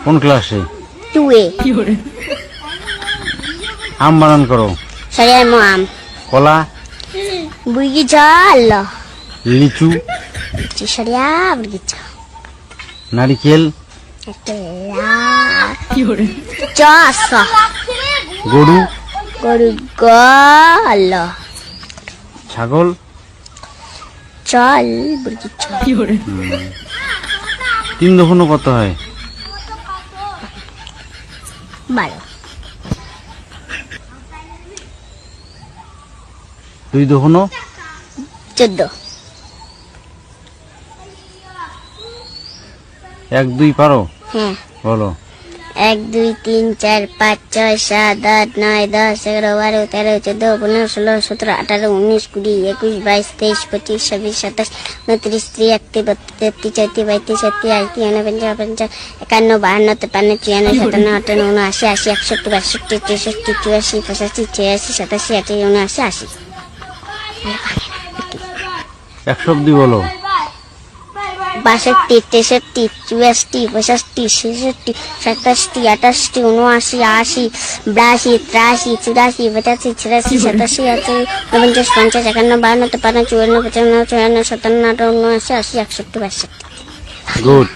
কোন ক্লাসে? 2A। আম বানান করো। Saya mau am. কলা, Begitu Allah. লিচু, Saya begitu. নারিকেল, Itulah. Jasa. গরু, Guru Allah. ছাগল, Chal begitu. 3 দফনো কত হয়? 12। 2 দফনো 14। 1 2 পারো? হ্যাঁ। বলো। 1 2 3 4 5 6 7 8 9 10 11 12 13 14 15 16 17 18 19 20 21 22 23 25 26 27 29 30 31 32 33 34 35 36 37 38 39 52 53 54 57 58 59 80 81 62 63 64 64 85 86 87 88 89 80। 100 অবধি বলো। 62 63 64 65 66 67 68 79 80 82 83 84 85 86 87 88 49 50 51 52 53 54 55 56 57 58 59 80 81 62 62। গুড।